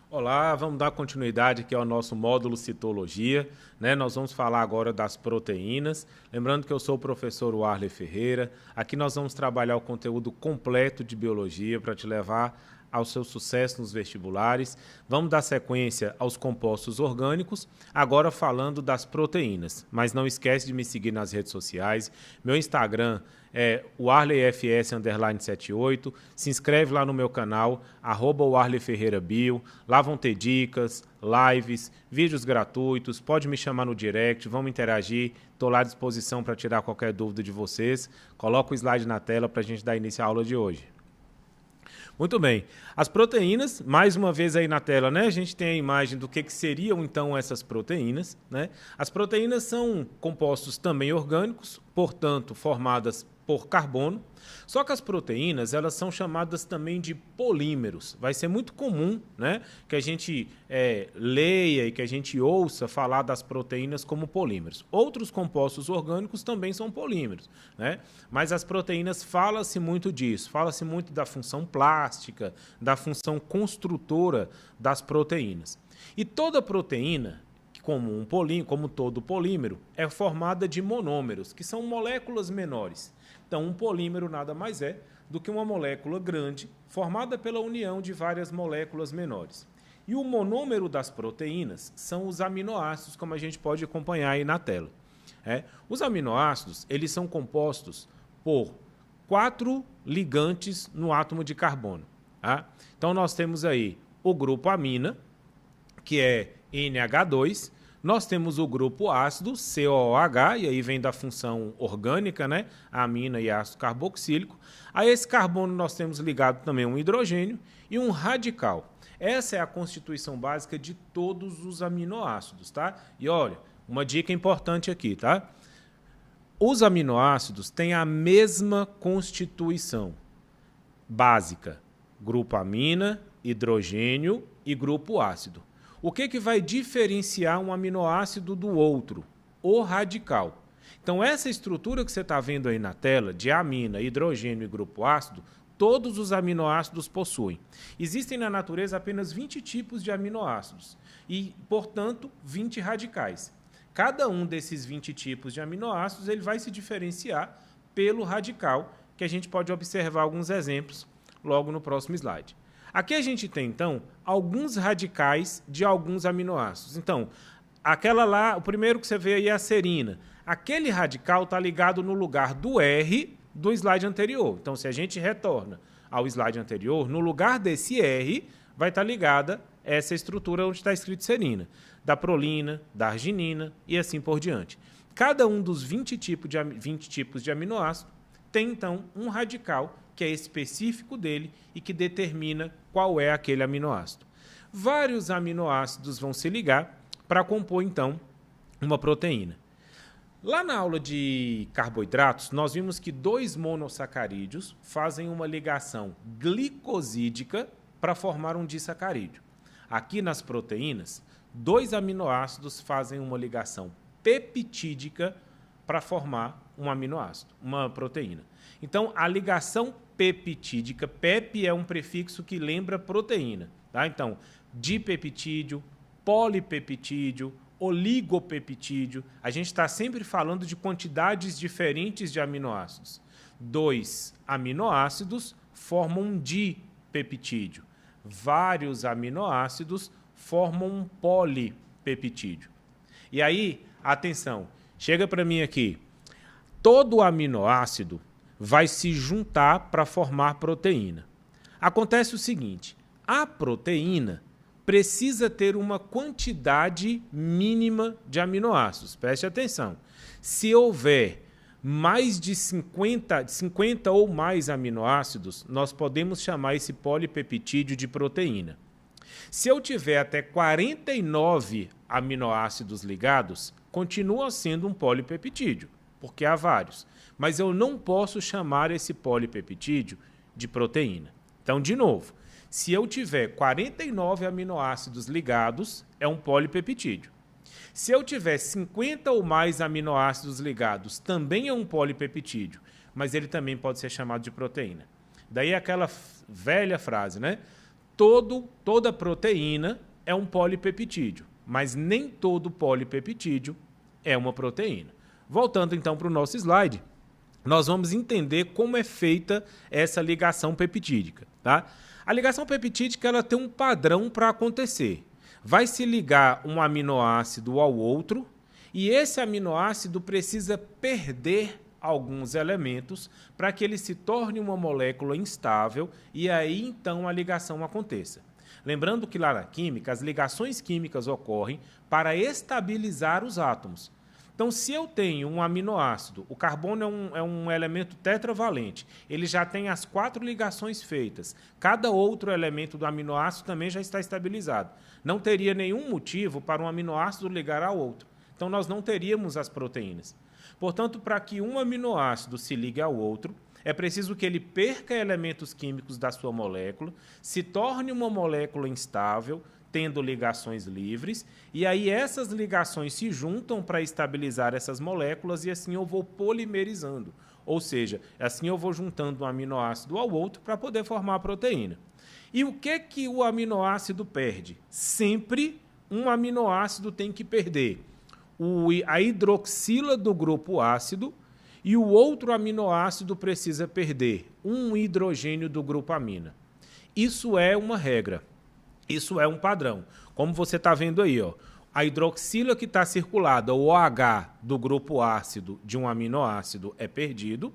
Olá, vamos dar continuidade aqui ao nosso módulo Citologia, né? Nós vamos falar agora das proteínas. Lembrando que eu sou o professor Warley Ferreira. Aqui nós vamos trabalhar o conteúdo completo de biologia para te levar ao seu sucesso nos vestibulares. Vamos dar sequência aos compostos orgânicos, agora falando das proteínas. Mas não esquece de me seguir nas redes sociais. Meu Instagram é warleyfs_78. Se inscreve lá no meu canal, @warleyferreirabio. Lá vão ter dicas, lives, vídeos gratuitos. Pode me chamar no direct, vamos interagir. Estou lá à disposição para tirar qualquer dúvida de vocês. Coloca o slide na tela para a gente dar início à aula de hoje. Muito bem. As proteínas, mais uma vez aí na tela, né? A gente tem a imagem do que seriam então essas proteínas, né? As proteínas são compostos também orgânicos, portanto, formadas por carbono. Só que as proteínas, elas são chamadas também de polímeros. Vai ser muito comum, né, que a gente leia e que a gente ouça falar das proteínas como polímeros. Outros compostos orgânicos também são polímeros, né? Mas as proteínas fala-se muito disso. Fala-se muito da função plástica, da função construtora das proteínas. E toda proteína, como todo polímero, é formada de monômeros, que são moléculas menores. Então, um polímero nada mais é do que uma molécula grande formada pela união de várias moléculas menores. E o monômero das proteínas são os aminoácidos, como a gente pode acompanhar aí na tela. Os aminoácidos, eles são compostos por 4 ligantes no átomo de carbono. Tá? Então, nós temos aí o grupo amina, que é NH2, nós temos o grupo ácido, COOH, e aí vem da função orgânica, né? Amina e ácido carboxílico. A esse carbono nós temos ligado também um hidrogênio e um radical. Essa é a constituição básica de todos os aminoácidos, tá? E olha, uma dica importante aqui, tá? Os aminoácidos têm a mesma constituição básica: grupo amina, hidrogênio e grupo ácido. O que vai diferenciar um aminoácido do outro? O radical. Então, essa estrutura que você está vendo aí na tela, de amina, hidrogênio e grupo ácido, todos os aminoácidos possuem. Existem na natureza apenas 20 tipos de aminoácidos e, portanto, 20 radicais. Cada um desses 20 tipos de aminoácidos ele vai se diferenciar pelo radical, que a gente pode observar alguns exemplos logo no próximo slide. Aqui a gente tem, então, alguns radicais de alguns aminoácidos. Então, aquela lá, o primeiro que você vê aí é a serina. Aquele radical está ligado no lugar do R do slide anterior. Então, se a gente retorna ao slide anterior, no lugar desse R vai estar ligada essa estrutura onde está escrito serina, da prolina, da arginina e assim por diante. Cada um dos 20 tipos de aminoácido tem, então, um radical que é específico dele e que determina qual é aquele aminoácido. Vários aminoácidos vão se ligar para compor, então, uma proteína. Lá na aula de carboidratos, nós vimos que 2 monossacarídeos fazem uma ligação glicosídica para formar um disacarídeo. Aqui nas proteínas, 2 aminoácidos fazem uma ligação peptídica para formar um aminoácido, uma proteína. Então, a ligação peptídica, PEP é um prefixo que lembra proteína. Tá? Então, dipeptídeo, polipeptídeo, oligopeptídeo. A gente está sempre falando de quantidades diferentes de aminoácidos. 2 aminoácidos formam um dipeptídeo. Vários aminoácidos formam um polipeptídeo. E aí, atenção, chega para mim aqui. Todo aminoácido vai se juntar para formar proteína. Acontece o seguinte: a proteína precisa ter uma quantidade mínima de aminoácidos. Preste atenção. Se houver mais de 50 ou mais aminoácidos, nós podemos chamar esse polipeptídeo de proteína. Se eu tiver até 49 aminoácidos ligados, continua sendo um polipeptídeo, porque há vários. Mas eu não posso chamar esse polipeptídeo de proteína. Então, de novo, se eu tiver 49 aminoácidos ligados, é um polipeptídeo. Se eu tiver 50 ou mais aminoácidos ligados, também é um polipeptídeo, mas ele também pode ser chamado de proteína. Daí aquela velha frase, né? Toda proteína é um polipeptídeo, mas nem todo polipeptídeo é uma proteína. Voltando então para o nosso slide, nós vamos entender como é feita essa ligação peptídica, tá? A ligação peptídica ela tem um padrão para acontecer. Vai se ligar um aminoácido ao outro e esse aminoácido precisa perder alguns elementos para que ele se torne uma molécula instável e aí então a ligação aconteça. Lembrando que lá na química, as ligações químicas ocorrem para estabilizar os átomos. Então, se eu tenho um aminoácido, o carbono é um elemento tetravalente, ele já tem as 4 ligações feitas. Cada outro elemento do aminoácido também já está estabilizado. Não teria nenhum motivo para um aminoácido ligar ao outro. Então, nós não teríamos as proteínas. Portanto, para que um aminoácido se ligue ao outro, é preciso que ele perca elementos químicos da sua molécula, se torne uma molécula instável, tendo ligações livres, e aí essas ligações se juntam para estabilizar essas moléculas e assim eu vou polimerizando. Ou seja, assim eu vou juntando um aminoácido ao outro para poder formar a proteína. E o que o aminoácido perde? Sempre um aminoácido tem que perder a hidroxila do grupo ácido e o outro aminoácido precisa perder um hidrogênio do grupo amina. Isso é uma regra. Isso é um padrão. Como você está vendo aí, ó, a hidroxila que está circulada, o OH do grupo ácido de um aminoácido é perdido,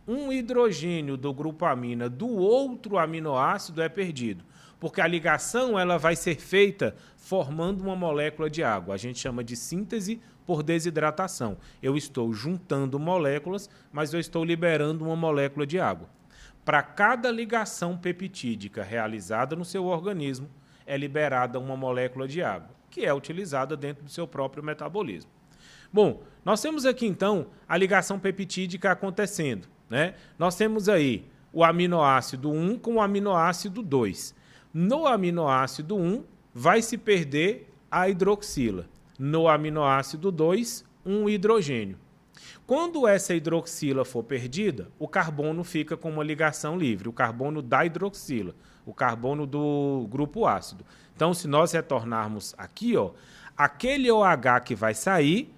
um hidrogênio do grupo amina do outro aminoácido é perdido, porque a ligação ela vai ser feita formando uma molécula de água. A gente chama de síntese por desidratação. Eu estou juntando moléculas, mas eu estou liberando uma molécula de água. Para cada ligação peptídica realizada no seu organismo, é liberada uma molécula de água, que é utilizada dentro do seu próprio metabolismo. Bom, nós temos aqui, então, a ligação peptídica acontecendo, né? Nós temos aí o aminoácido 1 com o aminoácido 2. No aminoácido 1, vai se perder a hidroxila. No aminoácido 2, um hidrogênio. Quando essa hidroxila for perdida, o carbono fica com uma ligação livre, o carbono da hidroxila, o carbono do grupo ácido. Então, se nós retornarmos aqui, ó, aquele OH que vai sair,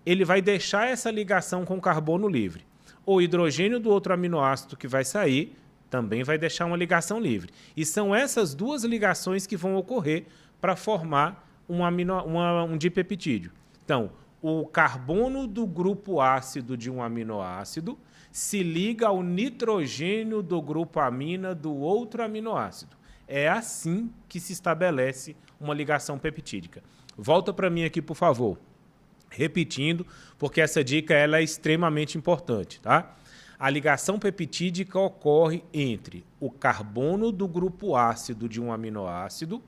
ele vai deixar essa ligação com o carbono livre. O hidrogênio do outro aminoácido que vai sair também vai deixar uma ligação livre. E são essas duas ligações que vão ocorrer para formar um dipeptídeo. Então, o carbono do grupo ácido de um aminoácido se liga ao nitrogênio do grupo amina do outro aminoácido. É assim que se estabelece uma ligação peptídica. Volta para mim aqui, por favor. Repetindo, porque essa dica ela é extremamente importante, tá? A ligação peptídica ocorre entre o carbono do grupo ácido de um aminoácido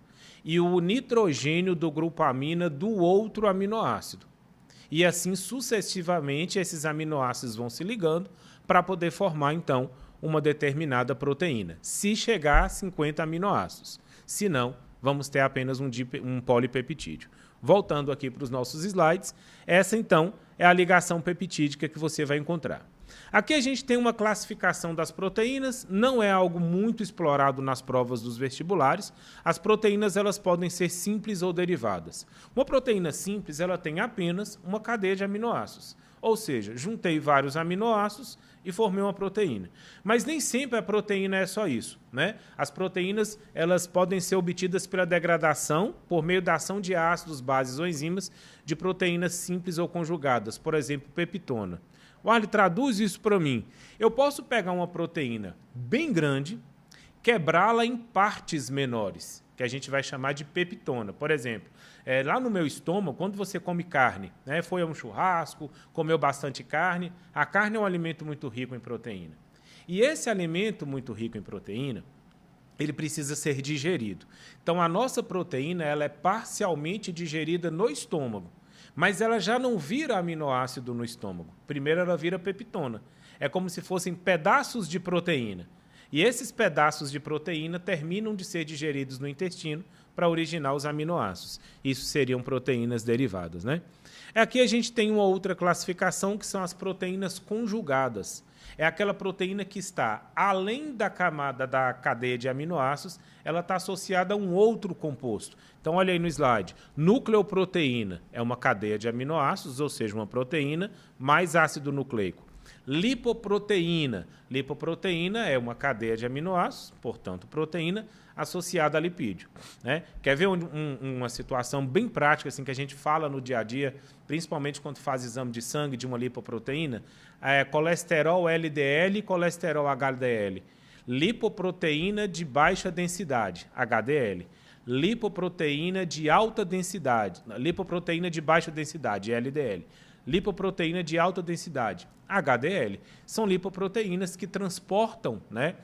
e o nitrogênio do grupo amina do outro aminoácido. E assim sucessivamente esses aminoácidos vão se ligando para poder formar então uma determinada proteína, se chegar a 50 aminoácidos. Se não, vamos ter apenas um polipeptídeo. Voltando aqui para os nossos slides, essa então é a ligação peptídica que você vai encontrar. Aqui a gente tem uma classificação das proteínas, não é algo muito explorado nas provas dos vestibulares. As proteínas elas podem ser simples ou derivadas. Uma proteína simples ela tem apenas uma cadeia de aminoácidos, ou seja, juntei vários aminoácidos e formei uma proteína. Mas nem sempre a proteína é só isso, né? As proteínas elas podem ser obtidas pela degradação por meio da ação de ácidos, bases ou enzimas de proteínas simples ou conjugadas, por exemplo, peptona. Olha, traduz isso para mim. Eu posso pegar uma proteína bem grande, quebrá-la em partes menores, que a gente vai chamar de peptona. Por exemplo, lá no meu estômago, quando você come carne, né, foi a um churrasco, comeu bastante carne, a carne é um alimento muito rico em proteína. E esse alimento muito rico em proteína, ele precisa ser digerido. Então, a nossa proteína ela é parcialmente digerida no estômago. Mas ela já não vira aminoácido no estômago. Primeiro ela vira peptona. É como se fossem pedaços de proteína. E esses pedaços de proteína terminam de ser digeridos no intestino para originar os aminoácidos. Isso seriam proteínas derivadas, né? Aqui a gente tem uma outra classificação que são as proteínas conjugadas. É aquela proteína que está além da camada da cadeia de aminoácidos, ela está associada a um outro composto. Então, olha aí no slide. Nucleoproteína é uma cadeia de aminoácidos, ou seja, uma proteína mais ácido nucleico. Lipoproteína. Lipoproteína é uma cadeia de aminoácidos, portanto, proteína associada a lipídio. Né? Quer ver uma situação bem prática assim, que a gente fala no dia a dia, principalmente quando faz exame de sangue de uma lipoproteína? Colesterol LDL e colesterol HDL. Lipoproteína de baixa densidade, HDL. Lipoproteína de alta densidade, lipoproteína de baixa densidade, LDL. Lipoproteína de alta densidade, HDL. São lipoproteínas que transportam, né,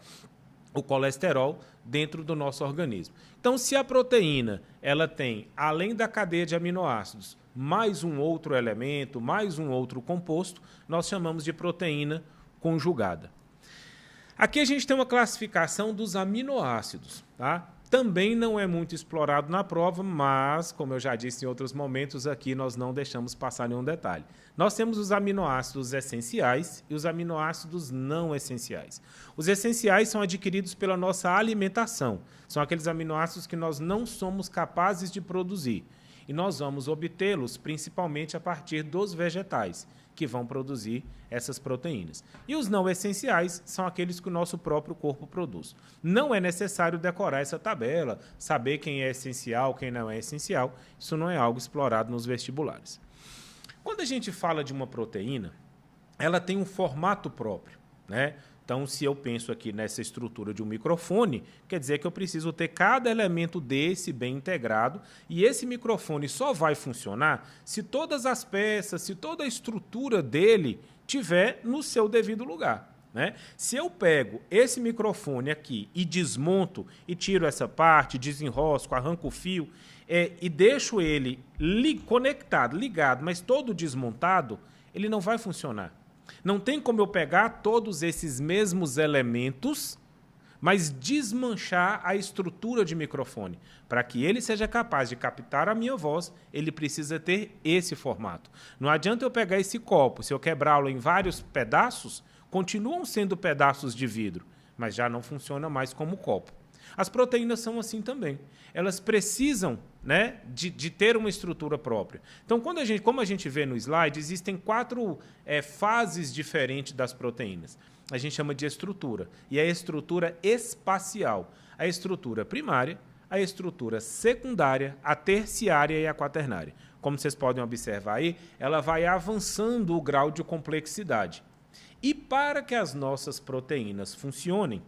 o colesterol dentro do nosso organismo. Então, se a proteína ela tem, além da cadeia de aminoácidos, mais um outro elemento, mais um outro composto, nós chamamos de proteína conjugada. Aqui a gente tem uma classificação dos aminoácidos, tá? Também não é muito explorado na prova, mas, como eu já disse em outros momentos, aqui nós não deixamos passar nenhum detalhe. Nós temos os aminoácidos essenciais e os aminoácidos não essenciais. Os essenciais são adquiridos pela nossa alimentação. São aqueles aminoácidos que nós não somos capazes de produzir. E nós vamos obtê-los principalmente a partir dos vegetais, que vão produzir essas proteínas. E os não essenciais são aqueles que o nosso próprio corpo produz. Não é necessário decorar essa tabela, saber quem é essencial, quem não é essencial. Isso não é algo explorado nos vestibulares. Quando a gente fala de uma proteína, ela tem um formato próprio, né? Então, se eu penso aqui nessa estrutura de um microfone, quer dizer que eu preciso ter cada elemento desse bem integrado, e esse microfone só vai funcionar se todas as peças, se toda a estrutura dele tiver no seu devido lugar, né? Se eu pego esse microfone aqui e desmonto e tiro essa parte, desenrosco, arranco o fio e deixo ele conectado, ligado, mas todo desmontado, ele não vai funcionar. Não tem como eu pegar todos esses mesmos elementos, mas desmanchar a estrutura de microfone. Para que ele seja capaz de captar a minha voz, ele precisa ter esse formato. Não adianta eu pegar esse copo, se eu quebrá-lo em vários pedaços, continuam sendo pedaços de vidro, mas já não funciona mais como copo. As proteínas são assim também. Elas precisam, né, de ter uma estrutura própria. Então, como a gente vê no slide, existem 4 fases diferentes das proteínas. A gente chama de estrutura. E a estrutura espacial. A estrutura primária, a estrutura secundária, a terciária e a quaternária. Como vocês podem observar aí, ela vai avançando o grau de complexidade. E para que as nossas proteínas funcionem,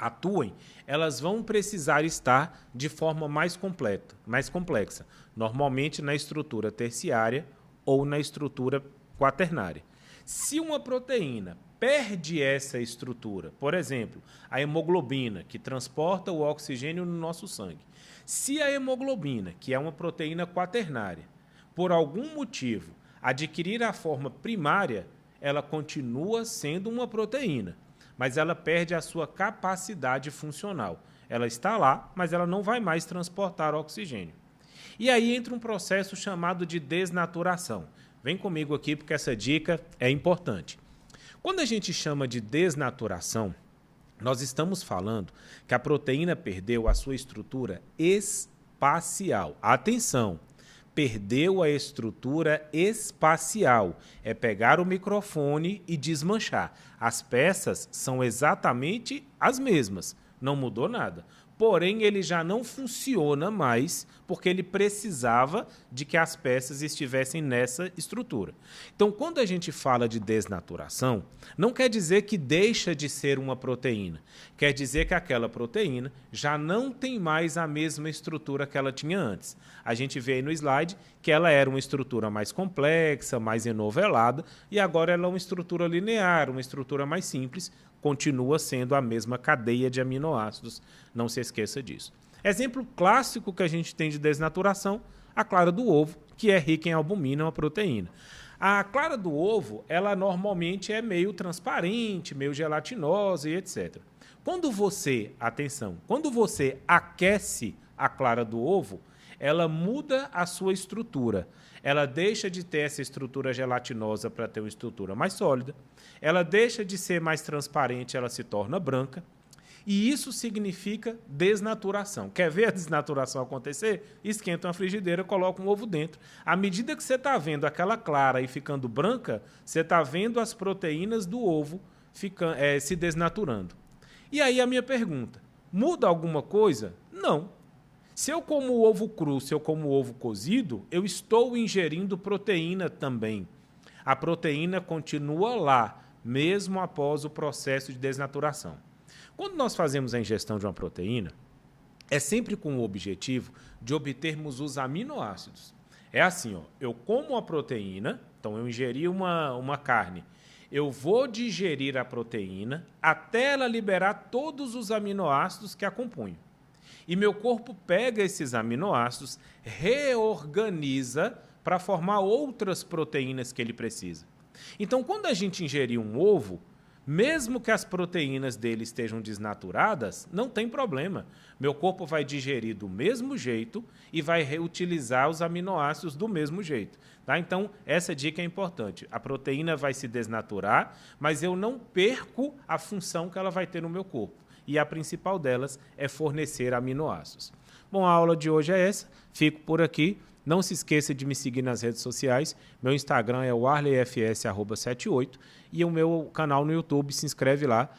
atuem, elas vão precisar estar de forma mais complexa, normalmente na estrutura terciária ou na estrutura quaternária. Se uma proteína perde essa estrutura, por exemplo, a hemoglobina, que transporta o oxigênio no nosso sangue, se a hemoglobina, que é uma proteína quaternária, por algum motivo adquirir a forma primária, ela continua sendo uma proteína, mas ela perde a sua capacidade funcional. Ela está lá, mas ela não vai mais transportar oxigênio. E aí entra um processo chamado de desnaturação. Vem comigo aqui, porque essa dica é importante. Quando a gente chama de desnaturação, nós estamos falando que a proteína perdeu a sua estrutura espacial. Atenção! Perdeu a estrutura espacial. É pegar o microfone e desmanchar. As peças são exatamente as mesmas, não mudou nada. Porém, ele já não funciona mais porque ele precisava de que as peças estivessem nessa estrutura. Então, quando a gente fala de desnaturação, não quer dizer que deixa de ser uma proteína. Quer dizer que aquela proteína já não tem mais a mesma estrutura que ela tinha antes. A gente vê aí no slide que ela era uma estrutura mais complexa, mais enovelada, e agora ela é uma estrutura linear, uma estrutura mais simples, continua sendo a mesma cadeia de aminoácidos, não se esqueça disso. Exemplo clássico que a gente tem de desnaturação, a clara do ovo, que é rica em albumina, uma proteína. A clara do ovo, ela normalmente é meio transparente, meio gelatinosa e etc. Quando você, atenção, quando você aquece a clara do ovo, ela muda a sua estrutura. Ela deixa de ter essa estrutura gelatinosa para ter uma estrutura mais sólida. Ela deixa de ser mais transparente, ela se torna branca. E isso significa desnaturação. Quer ver a desnaturação acontecer? Esquenta uma frigideira, coloca um ovo dentro. À medida que você está vendo aquela clara e ficando branca, você está vendo as proteínas do ovo se desnaturando. E aí a minha pergunta, muda alguma coisa? Não. Se eu como o ovo cru, se eu como o ovo cozido, eu estou ingerindo proteína também. A proteína continua lá, mesmo após o processo de desnaturação. Quando nós fazemos a ingestão de uma proteína, é sempre com o objetivo de obtermos os aminoácidos. É assim, ó, eu como a proteína, então eu ingeri uma carne, eu vou digerir a proteína até ela liberar todos os aminoácidos que a compõem. E meu corpo pega esses aminoácidos, reorganiza para formar outras proteínas que ele precisa. Então, quando a gente ingerir um ovo, mesmo que as proteínas dele estejam desnaturadas, não tem problema. Meu corpo vai digerir do mesmo jeito e vai reutilizar os aminoácidos do mesmo jeito. Tá? Então, essa dica é importante. A proteína vai se desnaturar, mas eu não perco a função que ela vai ter no meu corpo. E a principal delas é fornecer aminoácidos. Bom, a aula de hoje é essa. Fico por aqui. Não se esqueça de me seguir nas redes sociais. Meu Instagram é warleyfs78 e o meu canal no YouTube, se inscreve lá,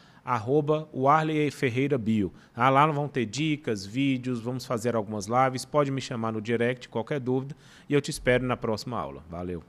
@warleyferreirabio. Lá vão ter dicas, vídeos, vamos fazer algumas lives. Pode me chamar no direct, qualquer dúvida. E eu te espero na próxima aula. Valeu!